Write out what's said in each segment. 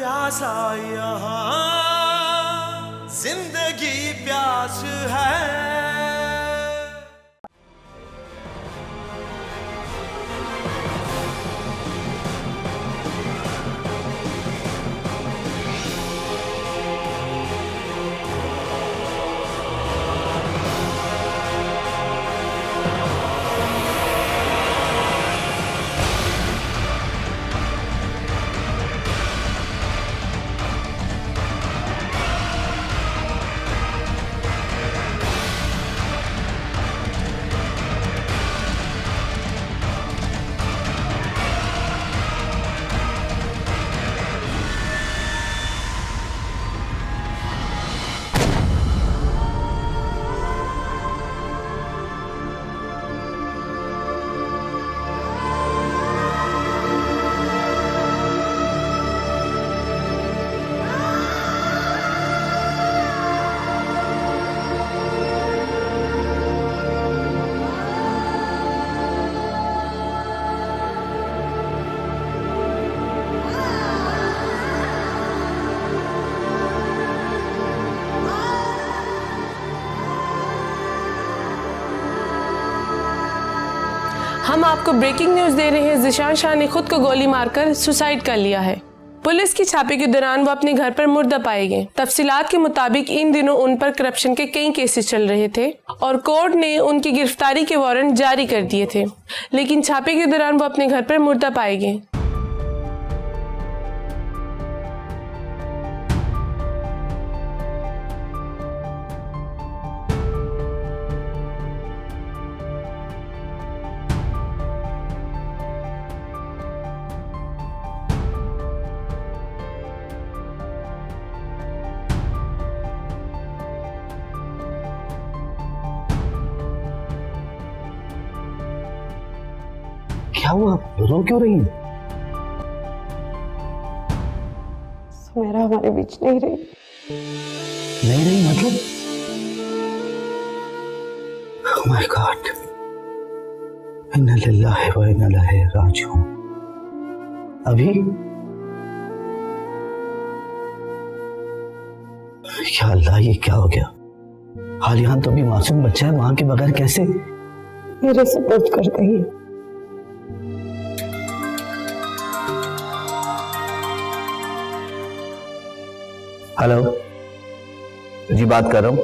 प्यासा यहाँ जिंदगी प्यास है। हम आपको ब्रेकिंग न्यूज दे रहे हैं। ज़ीशान शाह ने खुद को गोली मारकर सुसाइड कर लिया है। पुलिस की छापे के दौरान वो अपने घर पर मुर्दा पाए गए। तफसीलात के मुताबिक इन दिनों उन पर करप्शन के कई केसेस चल रहे थे और कोर्ट ने उनकी गिरफ्तारी के वारंट जारी कर दिए थे, लेकिन छापे के दौरान वो अपने घर पर मुर्दा पाए गए। क्या हुआ, रो क्यों रही है? सुमेरा हमारे बीच नहीं रही। नहीं रही मतलब? Oh my God, इन्ना लिल्लाहि व इन्ना इलैहि राजिऊन। अभी या अल्लाह, ये क्या हो गया? हालियान तो अभी मासूम बच्चा है, मां के बगैर कैसे? मेरे सपोर्ट कर गई। हेलो जी, बात कर रहा हूं।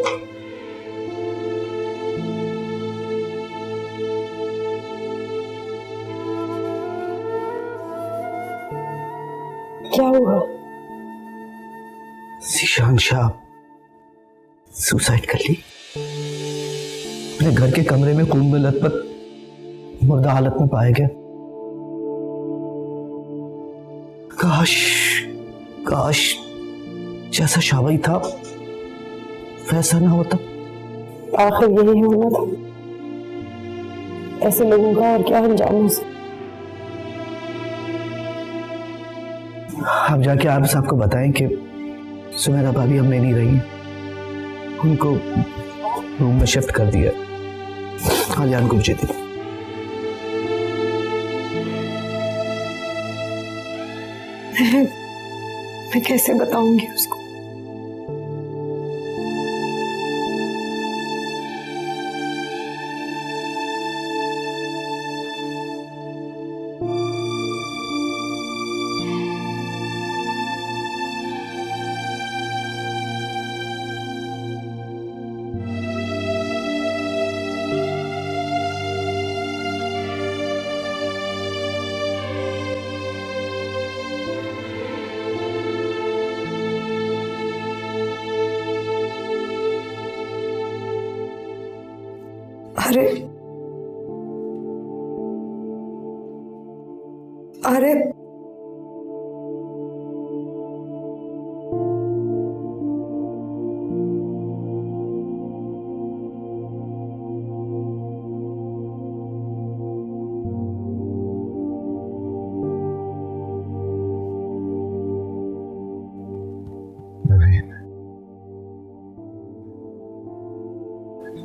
क्या हुआ? ज़ीशान शाह सुसाइड कर ली। अपने घर के कमरे में खून में लथपथ मुर्दा हालत में पाया गया। काश काश जैसा शाबाई था वैसा ना होता। आखिर यही होना था। ऐसे लोगों का और क्या अंजाम हो सकता। आप जाके आप सबको बताएं कि सुमेरा भाभी हमने नहीं रही, उनको रूम में शिफ्ट कर दिया। हालियान को मुझे दे। मैं कैसे बताऊंगी उसको? अरे अरे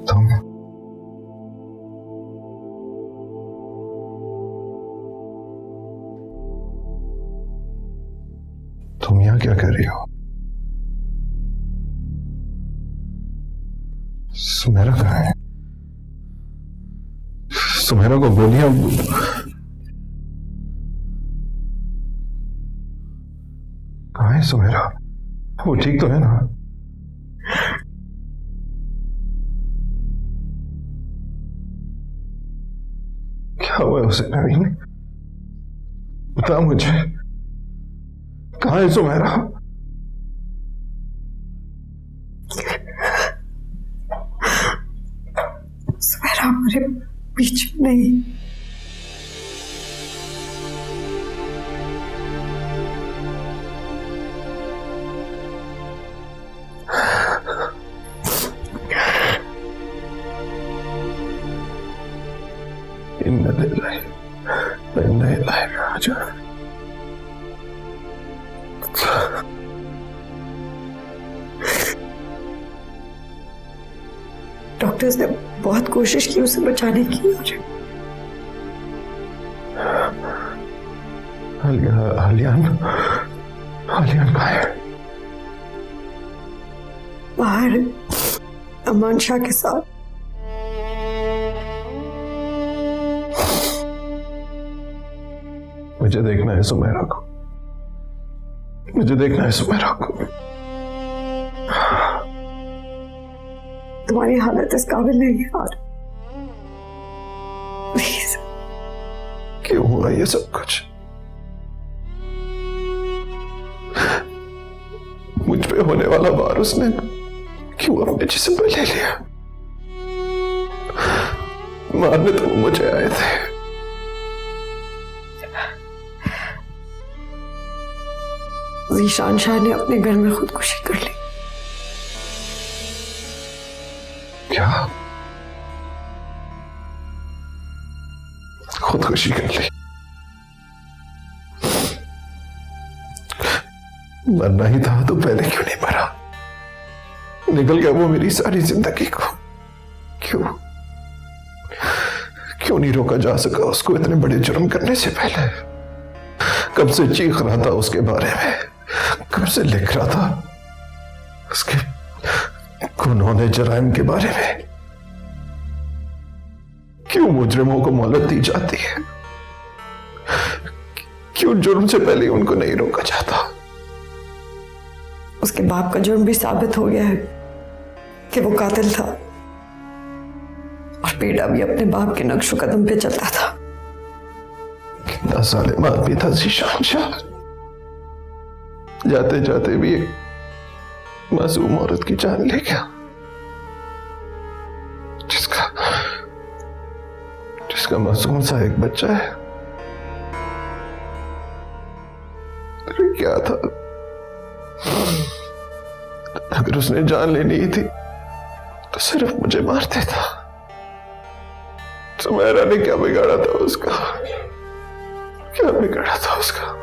तुम तुम यहाँ क्या कर रही हो? सुमेरा कहाँ है? सुमेरा को गोलियां कहाँ है? सुमेरा वो ठीक तो है ना? क्या हुआ उसे? नवीन बता मुझे, कहाँ है सुमेरा? सुमेरा हमारे बीच में नहीं। इन्ना लिल्लाहि व इन्ना इलैहि राजिऊन। डॉक्टर्स ने बहुत कोशिश की उसे बचाने की और आलियान कहाँ है? बाहर अमान शाह के साथ। मुझे देखना है सुमेरा को, मुझे देखना है सुमेरा को। तुम्हारी हालत इस काबिल नहीं है यार, प्लीज। क्यों हुआ ये सब कुछ? मुझ पे होने वाला वार उसने क्यों अपने जिस्म पे ले लिया? मारने तो वो मुझे आए थे। ज़ीशान शाह ने अपने घर में खुदकुशी कर ली। क्या? खुदकुशी कर ली? मरना ही था तो पहले क्यों नहीं मरा? निकल गया वो मेरी सारी जिंदगी को। क्यों नहीं रोका जा सका उसको इतने बड़े जुर्म करने से पहले? कब से चीख रहा था उसके बारे में, कब से लिख रहा था उसके गुनहों जराइम के बारे में। क्यों मुजरिमों को मोहलत दी जाती है? क्यों जुर्म से पहले उनको नहीं रोका जाता? उसके बाप का जुर्म भी साबित हो गया है कि वो कातिल था और बेटा भी अपने बाप के नक्शो कदम पे चलता था। कितना जालिम आदमी था ज़ीशान शाह। जाते जाते भी एक मासूम औरत की जान ले गया, जिसका मासूम सा एक बच्चा है। तो क्या था, अगर उसने जान लेनी ही थी तो सिर्फ मुझे मार देता। सुमेरा ने क्या बिगाड़ा था उसका? क्या बिगाड़ा था उसका?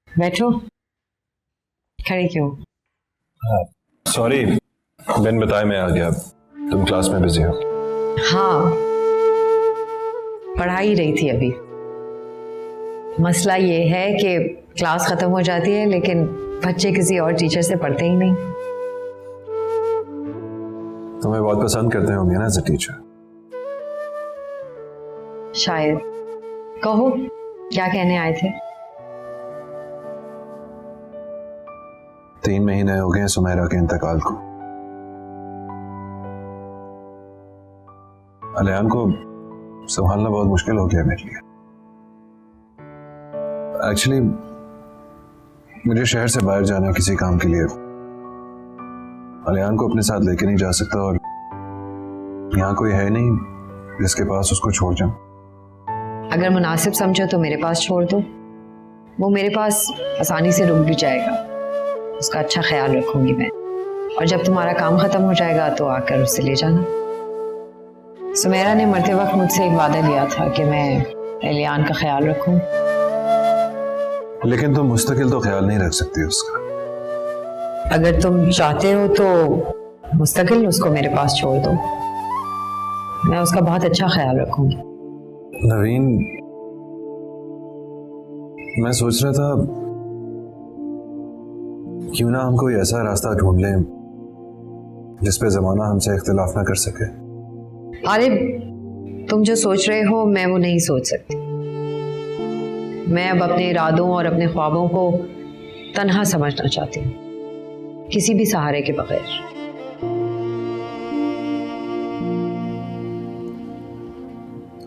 बैठो। खड़े क्यों? सॉरी, बिन बताए मैं आ गया। तुम क्लास में बिजी हो? हाँ, पढ़ा ही रही थी अभी। मसला ये है कि क्लास खत्म हो जाती है लेकिन बच्चे किसी और टीचर से पढ़ते ही नहीं। तुम्हें बहुत पसंद करते होंगे ना एज अ टीचर। शायद। कहो, क्या कहने आए थे? 3 महीने हो गए सुमेरा के इंतकाल को। अलियान को संभालना बहुत मुश्किल हो गया मेरे लिए। एक्चुअली मुझे शहर से बाहर जाना है किसी काम के लिए। अलियान को अपने साथ लेके नहीं जा सकता और यहाँ कोई है नहीं जिसके पास उसको छोड़ जाऊं। अगर मुनासिब समझो तो मेरे पास छोड़ दो, वो मेरे पास आसानी से रुक भी जाएगा। उसका अच्छा ख्याल रखूंगी मैं, और जब तुम्हारा काम खत्म हो जाएगा तो आकर उसे ले जाना। सुमेरा ने मरते वक्त मुझसे एक वादा लिया था कि मैं एलियान का ख्याल रखूं। लेकिन तुम मुस्तकिल तो ख्याल नहीं रख सकती उसका। अगर तुम चाहते हो तो मुस्तकिल उसको मेरे पास छोड़ दो, मैं उसका बहुत अच्छा ख्याल रखूंगी। नवीन, मैं सोच रहा था क्यों ना हम कोई ऐसा रास्ता ढूंढ लें जिस पे जमाना हमसे इख्तिलाफ ना कर सके। अरे तुम जो सोच रहे हो मैं वो नहीं सोच सकती। मैं अब अपने इरादों और अपने ख्वाबों को तन्हा समझना चाहती हूँ, किसी भी सहारे के बगैर।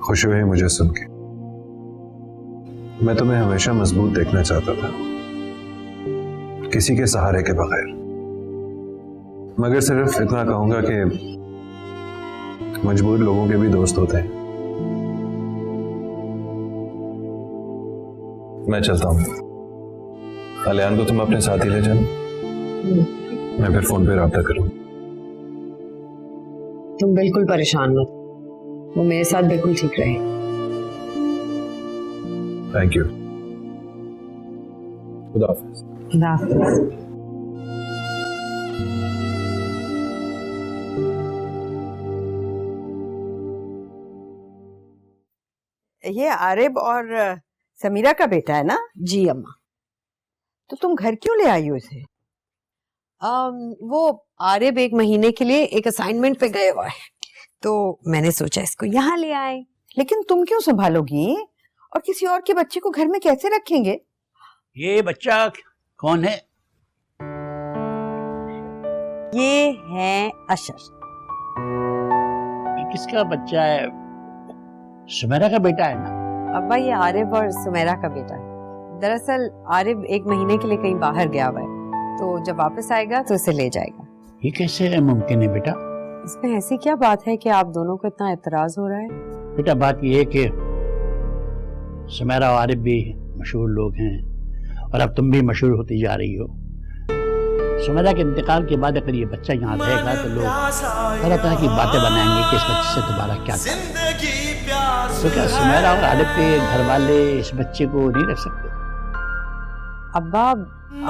खुशी हुई मुझे सुन के। मैं तुम्हें हमेशा मजबूत देखना चाहता था, किसी के सहारे के बगैर। मगर सिर्फ इतना कहूंगा कि मजबूर लोगों के भी दोस्त होते हैं। मैं चलता हूं। कल्याण को तुम अपने साथ ही ले जाना, मैं फिर फोन पे राब्ता करूं। तुम बिल्कुल परेशान मत, वो मेरे साथ बिल्कुल ठीक रहे। Thank you. खुदा हाफिज। खुदा हाफिज। ये आरिब और समीरा का बेटा है ना? जी अम्मा। तो तुम घर क्यों ले आई हो इसे? वो आरिब एक महीने के लिए एक असाइनमेंट पे गए हुआ है, तो मैंने सोचा इसको यहाँ ले आए। लेकिन तुम क्यों संभालोगी और किसी और के बच्चे को घर में कैसे रखेंगे? ये बच्चा कौन है? ये है अशर। ये किसका बच्चा है? सुमेरा का बेटा है ना? अब्बा ये आरिब और सुमेरा का बेटा है। दरअसल आरिब एक महीने के लिए कहीं बाहर गया हुआ है, तो जब वापस आएगा तो उसे ले जाएगा। ये कैसे मुमकिन है बेटा? इसमें ऐसी क्या बात है कि आप दोनों को इतना एतराज हो रहा है? बेटा बात ये है कि सुमेरा और आरिब भी मशहूर लोग हैं और अब तुम भी मशहूर होती जा रही हो। सुमेरा के इंतकाल के बाद अगर ये बच्चा यहाँ रहेगा तो लोग तरह तरह की बातें बनाएंगे कि इस बच्चे से तुम्हारा क्या था। तो क्या सुमेरा और आरिब के घर वाले इस बच्चे को नहीं रख सकते? अब्बा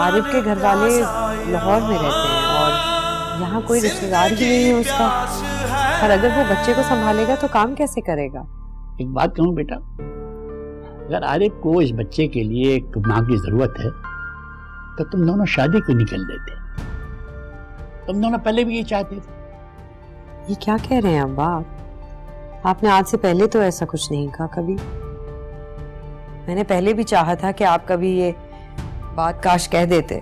आरिब के घर वाले लाहौर में रहते हैं और यहाँ कोई रिश्तेदार ही नहीं है उसका, और अगर वो बच्चे को संभालेगा तो काम कैसे करेगा? एक बात कहूँ बेटा, अगर आरिफ को इस बच्चे के लिए एक माँ की जरूरत है तो तुम दोनों शादी क्यों नहीं कर लेते? तुम दोनों पहले भी ये चाहते थे। ये क्या कह रहे हैं अब्बा? आपने आज से पहले तो ऐसा कुछ नहीं कहा कभी। मैंने पहले भी चाहा था कि आप कभी ये बात काश कह देते,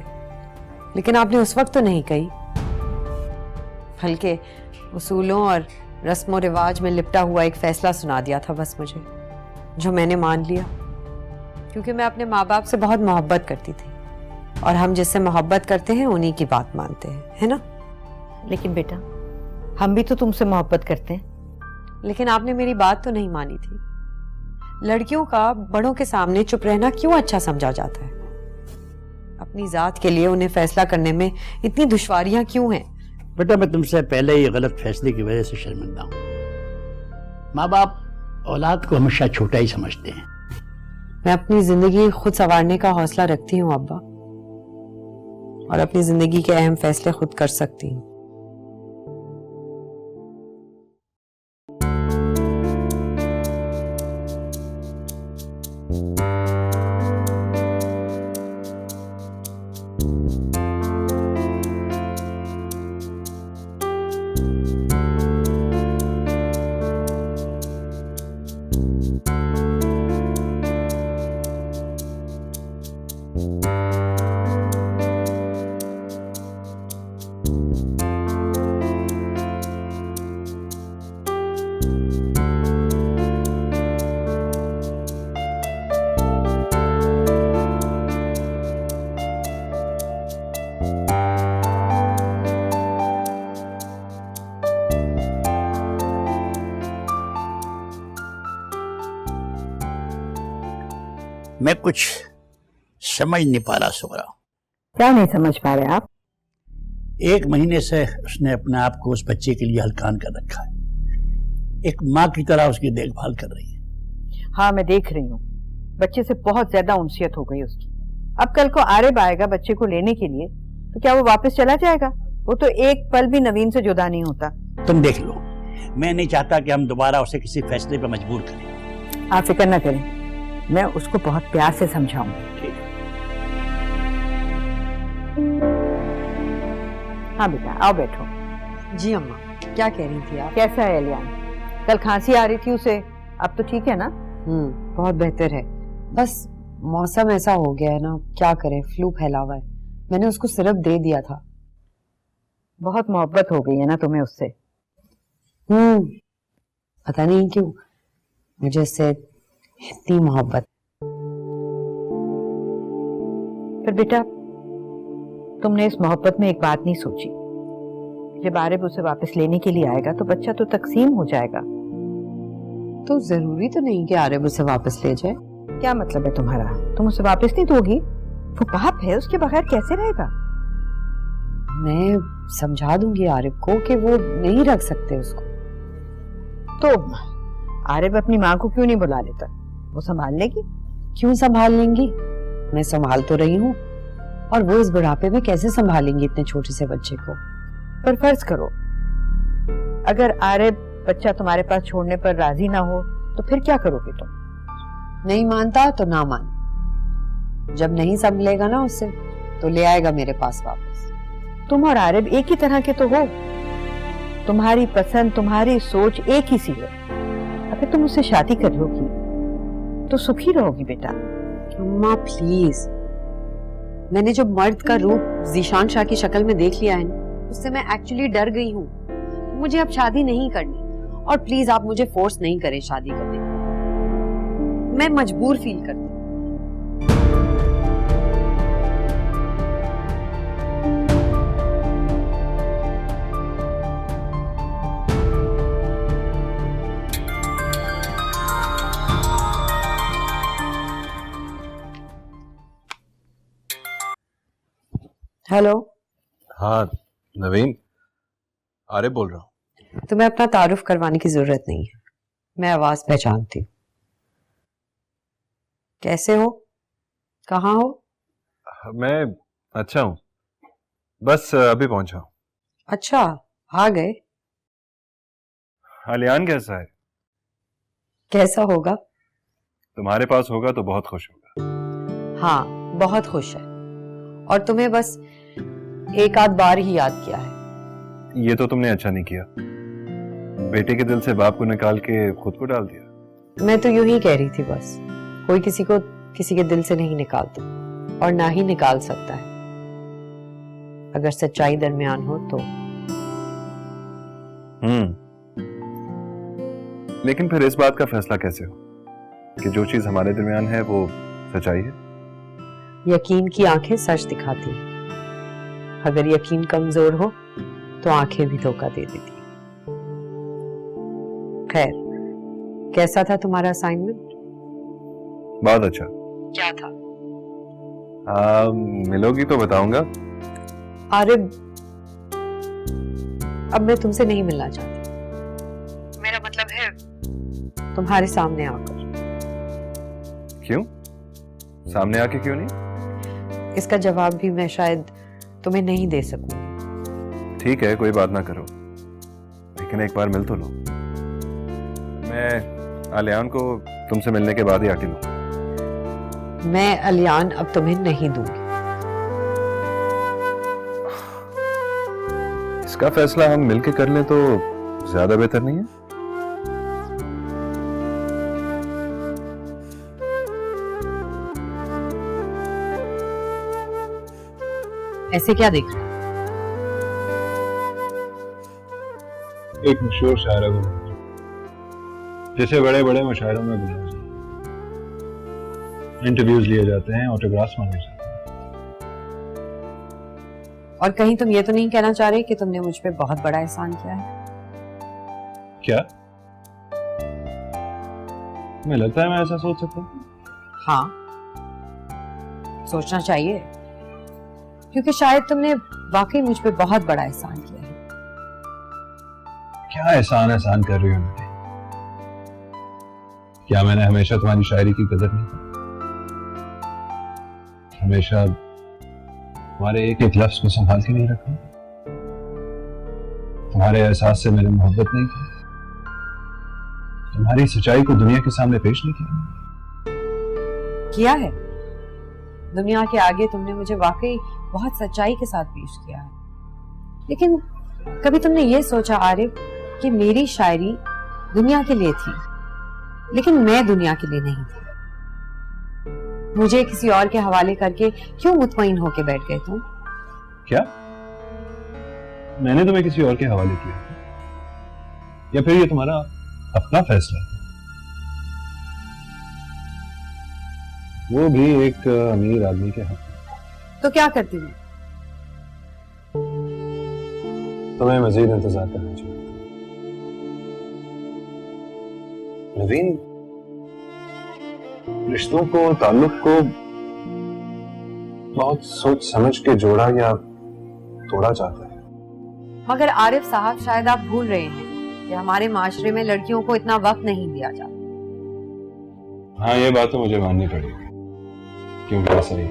लेकिन आपने उस वक्त तो नहीं कही। बल्कि उसूलों और रस्मों रिवाज में लिपटा हुआ एक फैसला सुना दिया था बस मुझे, जो मैंने मान लिया, क्योंकि मैं अपने माँ बाप से बहुत मोहब्बत करती थी और हम जिससे मोहब्बत करते हैं उन्हीं की बात मानते हैं, है ना? लेकिन बेटा हम भी तो तुमसे मोहब्बत करते हैं। लेकिन आपने मेरी बात तो नहीं मानी थी। लड़कियों का बड़ों के सामने चुप रहना क्यों अच्छा समझा जाता है? अपनी जात के लिए उन्हें फैसला करने में इतनी दुश्वारियां क्यों हैं? बेटा मैं तुमसे पहले ही गलत फैसले की वजह से शर्मिंदा हूँ। माँ बाप औलाद को हमेशा छोटा ही समझते हैं। मैं अपनी जिंदगी खुद संवारने का हौसला रखती हूँ अब्बा, और अपनी जिंदगी के अहम फैसले खुद कर सकती हूँ। मैं कुछ समझ नहीं पा रहा सुमरा। क्या नहीं समझ पा रहे आप? 1 महीने से उसने अपने आप को उस बच्चे के लिए हलकान कर रखा है। एक माँ की तरह उसकी देखभाल कर रही है। हाँ, मैं देख रही हूँ, बच्चे से बहुत ज्यादा उनसियत हो गई उसकी। अब कल को आरिब आएगा बच्चे को लेने के लिए, तो क्या वो वापस चला जाएगा? वो तो एक पल भी नवीन से जुदा नहीं होता। तुम देख लो, मैं नहीं चाहता कि हम दोबारा उसे किसी फैसले पर मजबूर करें। आप फिक्र न करें, मैं उसको बहुत प्यार से समझाऊंगी। ठीक है। हाँ बेटा, आओ बैठो। जी अम्मा, क्या कह रही थी आप? कैसा है एलियान? कल खांसी आ रही थी उसे, अब तो ठीक है ना? बहुत बेहतर है। बस मौसम ऐसा हो गया है ना, क्या करें, फ्लू फैला हुआ है। मैंने उसको सिरप दे दिया था। बहुत मोहब्बत हो गई है ना तुम्हें उससे? पता नहीं क्यों मुझे इससे इतनी मोहब्बत। पर बेटा, तुमने इस मोहब्बत में एक बात नहीं सोची, जब आरिब उसे वापस लेने के लिए आएगा तो बच्चा तो तकसीम हो जाएगा। तो जरूरी तो नहीं कि आरिब उसे वापस ले जाए। क्या मतलब है तुम्हारा? तुम उसे वापस नहीं दोगी? वो बाप है, उसके बगैर कैसे रहेगा? मैं समझा दूंगी आरिब को कि वो नहीं रख सकते उसको। तो आरिब अपनी माँ को क्यों नहीं बुला लेता? वो संभाल लेगी। क्यों संभाल लेंगी? मैं संभाल तो रही हूँ, और वो इस बुढ़ापे में कैसे संभालेंगी इतने छोटे से बच्चे को? पर फर्ज करो, अगर आरिब बच्चा तुम्हारे पास छोड़ने पर राजी ना हो, तो फिर क्या करोगे तुम? नहीं मानता तो ना मान, जब नहीं संभलेगा ना उससे तो ले आएगा मेरे पास वापस। तुम और आरिब एक ही तरह के तो हो, तुम्हारी पसंद तुम्हारी सोच एक ही सी है। अगर तुम उससे शादी कर लोगी तो सुखी रहोगी बेटा। अम्मा प्लीज, मैंने जो मर्द का रूप जीशान शाह की शक्ल में देख लिया है ना, उससे मैं एक्चुअली डर गई हूँ। मुझे अब शादी नहीं करनी, और प्लीज आप मुझे फोर्स नहीं करें शादी करने, मैं मजबूर फील करती हूँ। हेलो। हाँ नवीन, आरिफ बोल रहा हूँ। तुम्हें अपना तारुफ करवाने की जरूरत नहीं है, मैं आवाज पहचानती हूँ। कैसे हो? कहाँ हो? मैं अच्छा हूँ, बस अभी पहुंचा हूँ। अच्छा, आ गए। आलियान कैसा है? कैसा होगा? तुम्हारे पास होगा तो बहुत खुश होगा। हाँ, बहुत खुश है, और तुम्हें बस एक आध बार ही याद किया है। ये तो तुमने अच्छा नहीं किया, बेटे के दिल से बाप को निकाल के खुद को डाल दिया। मैं तो यूं ही कह रही थी, बस कोई किसी को किसी के दिल से नहीं निकालता, और ना ही निकाल सकता है। अगर सच्चाई दरमियान हो तो। लेकिन फिर इस बात का फैसला कैसे हो कि जो चीज हमारे दरमियान है वो सच्चाई है? यकीन की आंखें सच दिखाती हैं। अगर यकीन कमजोर हो तो आंखें भी धोखा दे देती। खैर, कैसा था तुम्हारा असाइनमेंट? बहुत अच्छा। क्या था? मिलोगी तो बताऊंगा। आरिब, अब मैं तुमसे नहीं मिलना चाहती। मेरा मतलब है तुम्हारे सामने आकर। क्यों? सामने आके क्यों नहीं? इसका जवाब भी मैं शायद तुम्हें नहीं दे सकूंगी। ठीक है, कोई बात ना करो, लेकिन एक बार मिल तो लो। मैं आलियान को तुमसे मिलने के बाद ही आके लूं। मैं अलियान अब तुम्हें नहीं दूंगी। इसका फैसला हम मिलके कर लें तो ज्यादा बेहतर नहीं है? ऐसे क्या देख रहे हो? एक मशहूर शायरा को जैसे बड़े बड़े मुशायरों में बुलाया जाता है, इंटरव्यूज लिए जाते हैं, ऑटोग्राफ्स मांगे जाते हैं। और कहीं तुम ये तो नहीं कहना चाह रहे कि तुमने मुझ पे बहुत बड़ा एहसान किया है? क्या तुम्हें लगता है मैं ऐसा सोच सकता हूँ? हाँ, सोचना चाहिए, क्योंकि शायद तुमने वाकई मुझ पे बहुत बड़ा एहसान किया है। क्या एहसान कर रही हो नदी? क्या मैंने हमेशा तुम्हारी शायरी की कदर नहीं की? हमेशा तुम्हारे एक एक लफ्ज को संभाल के नहीं रखा? तुम्हारे एहसास से मैंने मोहब्बत नहीं की? तुम्हारी सच्चाई को दुनिया के सामने पेश नहीं किया है। दुनिया के आगे तुमने मुझे वाकई बहुत सच्चाई के साथ पेश किया है, लेकिन कभी तुमने ये सोचा आरिफ कि मेरी शायरी दुनिया के लिए थी, लेकिन मैं दुनिया के लिए नहीं थी? मुझे किसी और के हवाले करके क्यों मुतमईन होके बैठ गए तुम? क्या मैंने तुम्हें किसी और के हवाले किया, या फिर ये तुम्हारा अपना फैसला? वो भी एक अमीर आदमी के हाथ। तो क्या करती हूँ? तुम्हें मजीद इंतजार करना चाहिए। नवीन रिश्तों को, ताल्लुक को बहुत सोच समझ के जोड़ा या तोड़ा जाता है। मगर आरिफ साहब, शायद आप भूल रहे हैं कि हमारे माशरे में लड़कियों को इतना वक्त नहीं दिया जाता। हाँ, ये बात तो मुझे माननी पड़ेगी, क्योंकि ऐसा ही।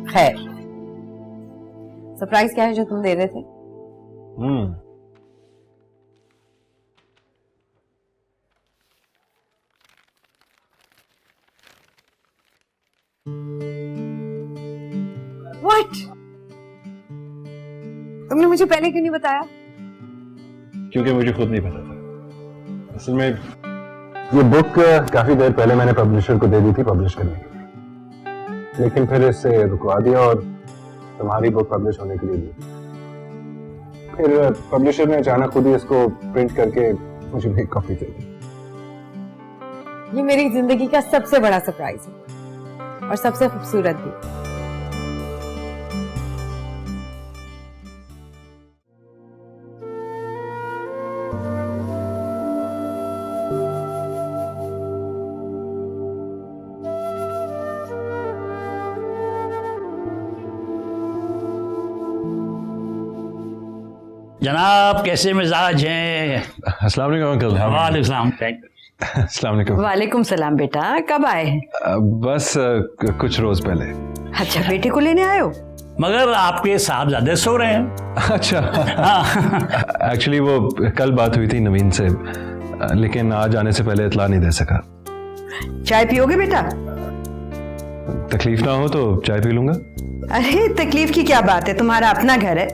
खैर, सरप्राइज क्या है जो तुम दे रहे थे? What? तुमने मुझे पहले क्यों नहीं बताया? क्योंकि मुझे खुद नहीं पता था। असल में ये बुक काफी देर पहले मैंने पब्लिशर को दे दी थी पब्लिश करने के लिए, लेकिन फिर इसे रुकवा दिया और तुम्हारी बुक पब्लिश होने के लिए दी। फिर पब्लिशर ने अचानक खुद ही इसको प्रिंट करके मुझे एक कॉपी दे दी। ये मेरी जिंदगी का सबसे बड़ा सरप्राइज है और सबसे खूबसूरत भी। जनाब, कैसे मिजाज हैं? अस्सलाम वालेकुम अंकल। वालेकुम सलाम। अस्सलाम वालेकुम। वालेकुम सलाम बेटा, कब आए हैं? बस कुछ रोज पहले। अच्छा, बेटे को लेने आए हो? मगर आपके साहबजादे सो रहे हैं। अच्छा, एक्चुअली वो कल बात हुई थी नवीन से, लेकिन आज आने से पहले इतला नहीं दे सका। चाय पियोगे बेटा? तकलीफ ना हो तो चाय पी लूंगा। अरे तकलीफ की क्या बात है, तुम्हारा अपना घर है।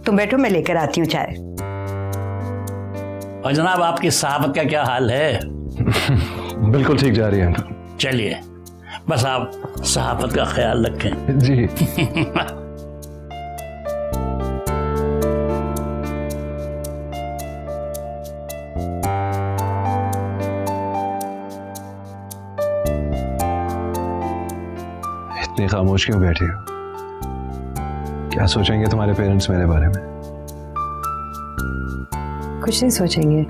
तुम बैठो, मैं लेकर आती हूँ चाय। और जनाब, आपकी सहाफत का क्या हाल है? बिल्कुल ठीक जा रही है अंकल। चलिए, बस आप सहाफत का ख्याल रखें। जी। इतनी खामोश क्यों बैठी हो? क्या सोचेंगे तुम्हारे पेरेंट्स मेरे बारे में? कुछ नहीं सोचेंगे,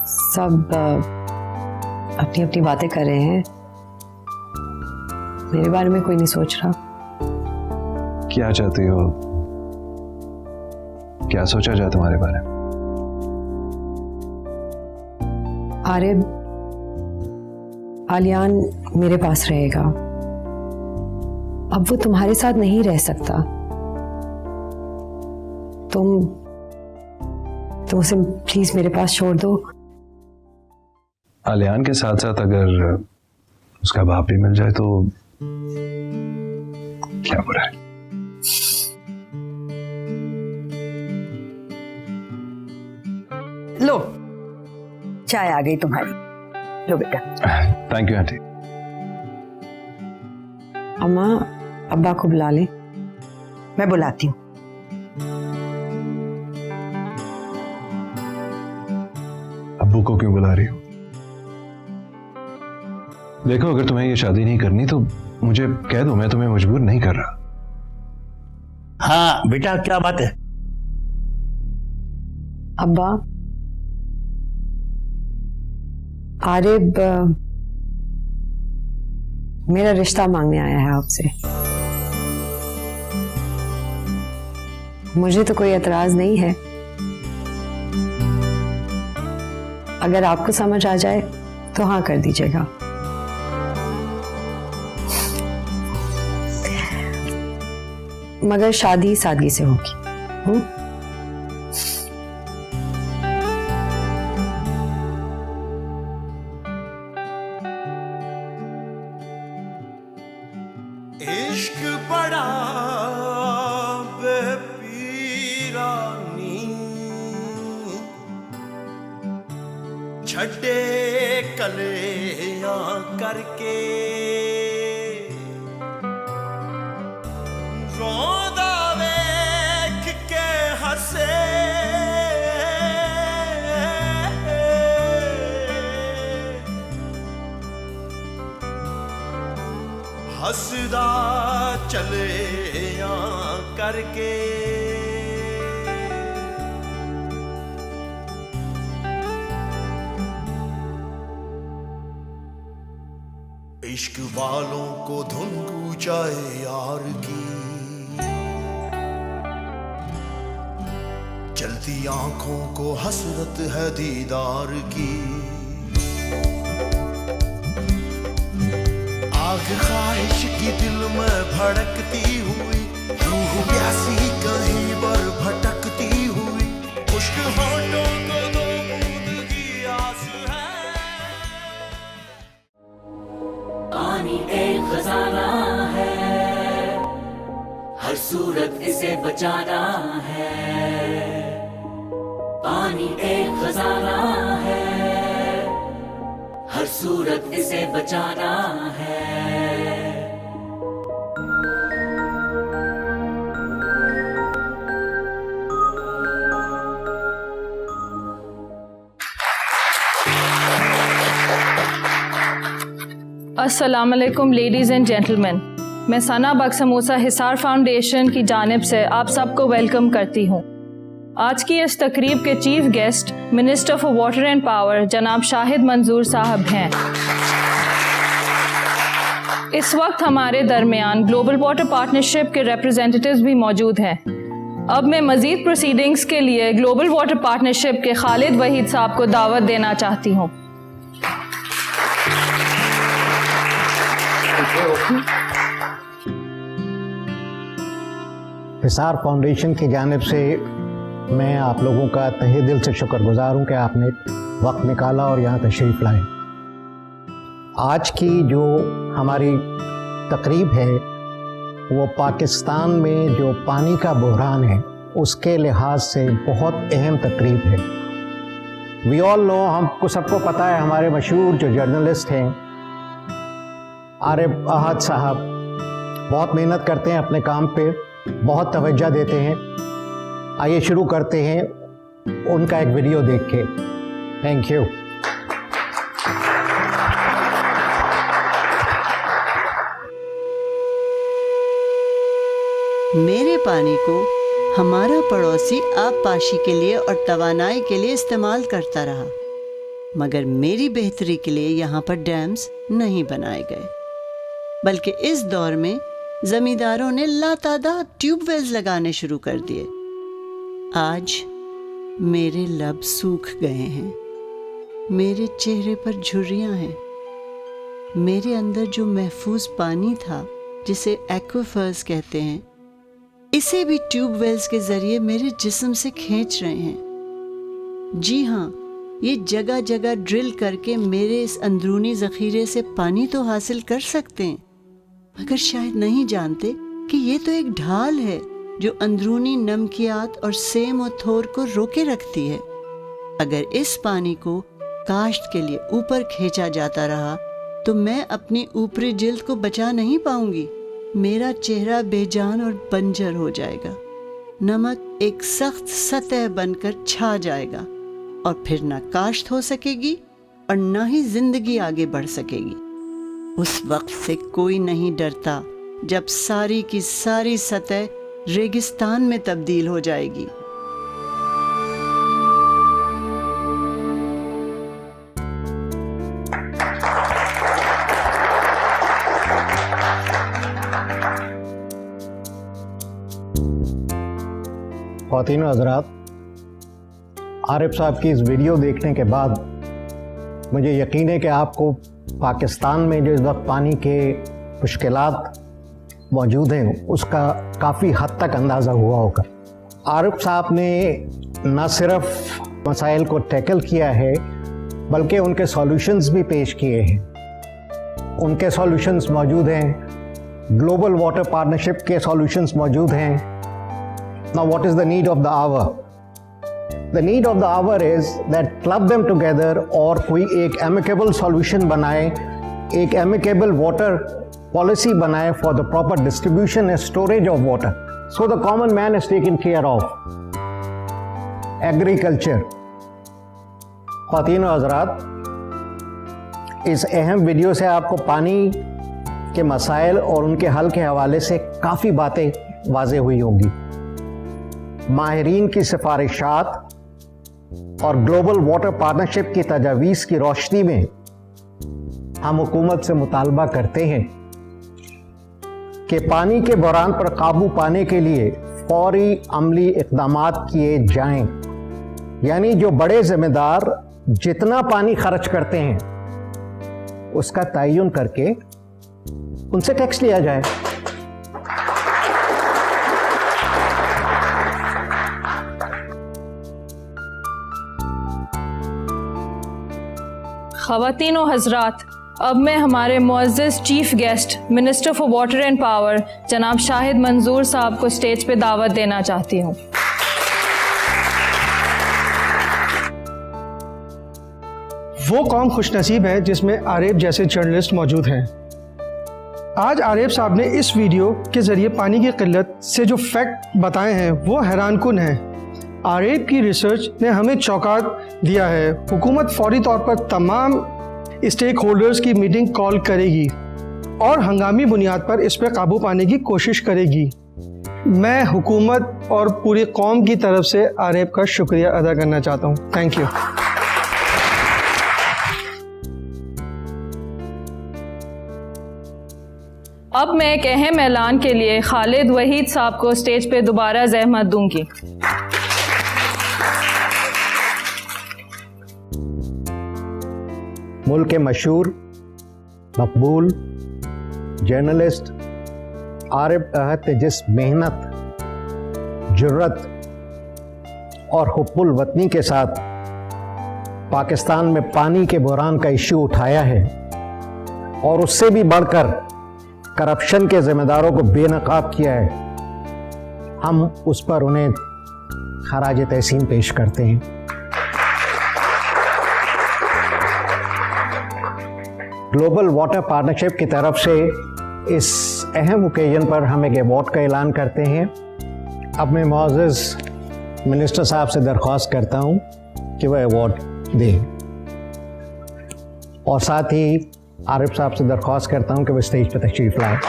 सब अपनी अपनी बातें कर रहे हैं। मेरे बारे में कोई नहीं सोच रहा। क्या चाहती हो? क्या सोचा जाए तुम्हारे बारे में? आरिफ, आलियान मेरे पास रहेगा। अब वो तुम्हारे साथ नहीं रह सकता। तुम उसे प्लीज मेरे पास छोड़ दो। आलियान के साथ साथ अगर उसका बाप भी मिल जाए तो क्या बुरा है? लो, चाय आ गई तुम्हारी। लो बेटा। Thank you aunty. अम्मा, अब्बा को बुला ले। मैं बुलाती हूँ। अब्बू को क्यों बुला रही हो? देखो, अगर तुम्हें ये शादी नहीं करनी तो मुझे कह दो, मैं तुम्हें मजबूर नहीं कर रहा। हाँ बेटा, क्या बात है? अब्बा, आरिफ मेरा रिश्ता मांगने आया है आपसे। मुझे तो कोई एतराज नहीं है, अगर आपको समझ आ जाए तो हाँ कर दीजिएगा। मगर शादी सादगी से होगी। इश्क बड़ा बेपीरानी छड्डे कलेयां करके रोंदा वेख के हसे हसदा चले करके इश्क वालों को धुन कूचाए यार की चलती आंखों को हसरत है दीदार की आग ख्वाहिश की दिल में भड़कती हुई रूह प्यासी कहीं पर भटकती हुई मुश्किल होठों को दो बूंद की आस है। पानी एक खजाना है, हर सूरत इसे बचाना है। पानी एक खजाना है, हर सूरत इसे बचाना है। अस्सलाम वालेकुम लेडीज़ एंड जेंटलमैन, मैं सना बक्समूसा हिसार फाउंडेशन की जानिब से आप सबको वेलकम करती हूँ। आज की इस तकरीब के chief guest minister for water and power जनाब शाहिद मंजूर साहब हैं। इस वक्त हमारे दरमियान ग्लोबल वाटर पार्टनरशिप के रिप्रेजेंटेटिव्स भी मौजूद हैं। अब मैं मज़ीद प्रोसीडिंग्स के लिए ग्लोबल वाटर पार्टनरशिप के खालिद वहीद साहब को दावत देना चाहती हूँ। हिसार फाउंडेशन की जानिब से मैं आप लोगों का तहे दिल से शुक्रगुजार हूँ कि आपने वक्त निकाला और यहाँ तशरीफ़ लाए। आज की जो हमारी तकरीब है वो पाकिस्तान में जो पानी का बहरान है उसके लिहाज से बहुत अहम तकरीब है। वी ऑल नो, हमको सबको पता है, हमारे मशहूर जो जर्नलिस्ट हैं आरिफ अहद साहब बहुत मेहनत करते हैं अपने काम पे, बहुत तवज्जो देते हैं। आइए शुरू करते हैं उनका एक वीडियो देख के। Thank you. मेरे पानी को हमारा पड़ोसी आबपाशी के लिए और तवानाई के लिए इस्तेमाल करता रहा, मगर मेरी बेहतरी के लिए यहाँ पर डैम्स नहीं बनाए गए, बल्कि इस दौर में जमींदारों ने लातादाद ट्यूबवेल्स लगाने शुरू कर दिए। आज मेरे लब सूख गए हैं, मेरे चेहरे पर झुर्रियां हैं। मेरे अंदर जो महफूज पानी था जिसे एक्वाफर्स कहते हैं, इसे भी ट्यूबवेल्स के जरिए मेरे जिस्म से खींच रहे हैं। जी हाँ, ये जगह जगह ड्रिल करके मेरे इस अंदरूनी जखीरे से पानी तो हासिल कर सकते हैं, मगर शायद नहीं जानते कि ये तो एक ढाल है जो अंदरूनी नमकियात और सेम और थोर को रोके रखती है। अगर इस पानी को काश्त के लिए ऊपर खींचा जाता रहा तो मैं अपनी ऊपरी जिल्द को बचा नहीं पाऊंगी। मेरा चेहरा बेजान और बंजर हो जाएगा, नमक एक सख्त सतह बनकर छा जाएगा और फिर ना काश्त हो सकेगी और ना ही जिंदगी आगे बढ़ सकेगी। उस वक्त से कोई नहीं डरता जब सारी की सारी सतह रेगिस्तान में तब्दील हो जाएगी। ख्वातीन हज़रात, आरिफ साहब की इस वीडियो देखने के बाद मुझे यकीन है कि आपको पाकिस्तान में जो इस वक्त पानी के मुश्किलात मौजूद हैं उसका काफ़ी हद तक अंदाज़ा हुआ होगा। आरिफ साहब ने न सिर्फ मसाइल को टैकल किया है बल्कि उनके सॉल्यूशंस भी पेश किए हैं। उनके सॉल्यूशंस मौजूद हैं, ग्लोबल वाटर पार्टनरशिप के सॉल्यूशंस मौजूद हैं। Now what is the need of the hour? The need of the hour is that club them together और कोई एक एमिकेबल सॉल्यूशन बनाए, एक एमिकेबल वाटर पॉलिसी बनाए for the proper distribution and storage of water so the common man is taken care of. Agriculture. ख्वातीन और हज़रात, इस अहम वीडियो से आपको पानी के मसाइल और उनके हल के हवाले से काफ़ी बातें वाज़ेह हुई होंगी। माहिरीन की सिफारिशात और ग्लोबल वाटर पार्टनरशिप की तजावीज़ की रोशनी में हम हुकूमत से मुतालबा करते हैं कि पानी के बहरान पर काबू पाने के लिए फौरी अमली इक़दामात किए जाएं। यानी जो बड़े ज़िम्मेदार जितना पानी खर्च करते हैं उसका तयन करके उनसे टैक्स लिया जाए। ख़वातीन और हज़रात, अब मैं हमारे मुअज़्ज़ज़ chief guest minister for water and power जनाब शाहिद मंजूर साहब को स्टेज पे दावत देना चाहती हूँ। वो कौम खुशनसीब है जिसमें आरिफ जैसे जर्नलिस्ट मौजूद हैं। आज आरिफ साहब ने इस वीडियो के जरिए पानी की किल्लत से जो फैक्ट बताए हैं वो हैरानकुन हैं। आरिफ की रिसर्च ने हमें चौंका दिया है। हुकूमत फौरी तौर पर तमाम स्टेक होल्डर्स की मीटिंग कॉल करेगी और हंगामी बुनियाद पर इस पर काबू पाने की कोशिश करेगी। मैं हुकूमत और पूरी कौम की तरफ से आरिफ का शुक्रिया अदा करना चाहता हूँ। Thank you. अब मैं एक अहम ऐलान के लिए खालिद वहीद साहब को स्टेज पे दोबारा ज़हमत दूंगी। मुल्क के मशहूर मकबूल जर्नलिस्ट आरिफ अहद ने जिस मेहनत, जुर्रत और हुब्बुल वतनी के साथ पाकिस्तान में पानी के बहरान का इश्यू उठाया है और उससे भी बढ़कर करप्शन के जिम्मेदारों को बेनकाब किया है, हम उस पर उन्हें खराज तहसीन पेश करते हैं। ग्लोबल वाटर पार्टनरशिप की तरफ से इस अहम ओकेजन पर हम एक अवार्ड का ऐलान करते हैं। अब मैं मुअज़्ज़ज़ मिनिस्टर साहब से दरख्वास्त करता हूं कि वह अवार्ड दें और साथ ही आरिफ साहब से दरख्वास्त करता हूं कि वह स्टेज पर तशरीफ़ लाएं।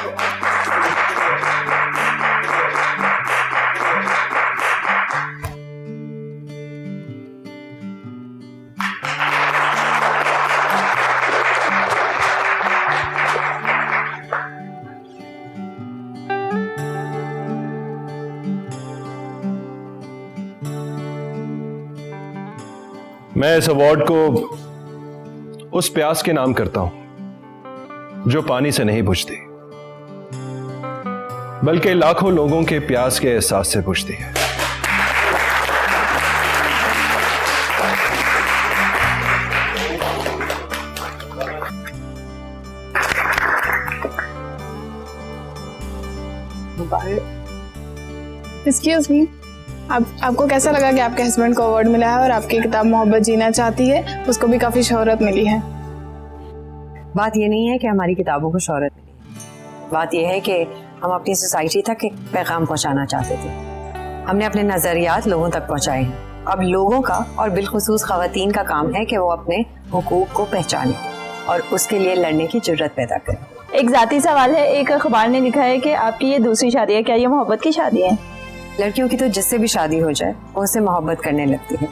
मैं इस अवार्ड को उस प्यास के नाम करता हूं जो पानी से नहीं बुझती, बल्कि लाखों लोगों के प्यास के एहसास से बुझती है। एक्सक्यूज मी, आपको कैसा लगा कि आपके हस्बैंड को अवार्ड मिला है और आपकी किताब मोहब्बत जीना चाहती है उसको भी काफ़ी शोहरत मिली है? बात ये नहीं है कि हमारी किताबों को शोहरत मिली, बात यह है कि हम अपनी सोसाइटी तक एक पैगाम पहुंचाना चाहते थे। हमने अपने नज़रियात लोगों तक पहुंचाए हैं। अब लोगों का और बिलखुसूस ख़वातीन का काम है कि वो अपने हुकूक को पहचानें और उसके लिए लड़ने की जुर्रत पैदा करें। एक ज़ाती सवाल है, एक अखबार ने लिखा है कि आपकी ये दूसरी शादी है, क्या ये मोहब्बत की शादी है? लड़कियों की तो जिससे भी शादी हो जाए वो उससे मोहब्बत करने लगती है,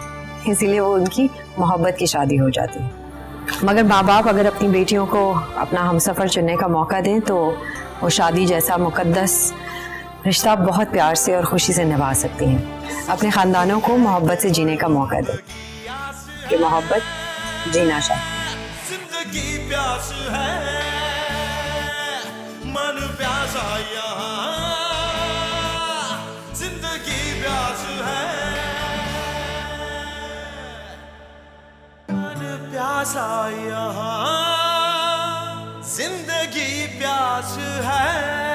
इसीलिए वो उनकी मोहब्बत की शादी हो जाती है। मगर माँ बाप अगर अपनी बेटियों को अपना हमसफ़र चुनने का मौका दें तो वो शादी जैसा मुकद्दस रिश्ता आप बहुत प्यार से और खुशी से निभा सकती हैं। अपने खानदानों को मोहब्बत से जीने का मौका दें। कि मोहब्बत जीना चाहिए। जिंदगी प्यास है, मन प्यासा यहाँ, जिंदगी प्यास है, मन प्यासा यहाँ, जिंदगी प्यास है।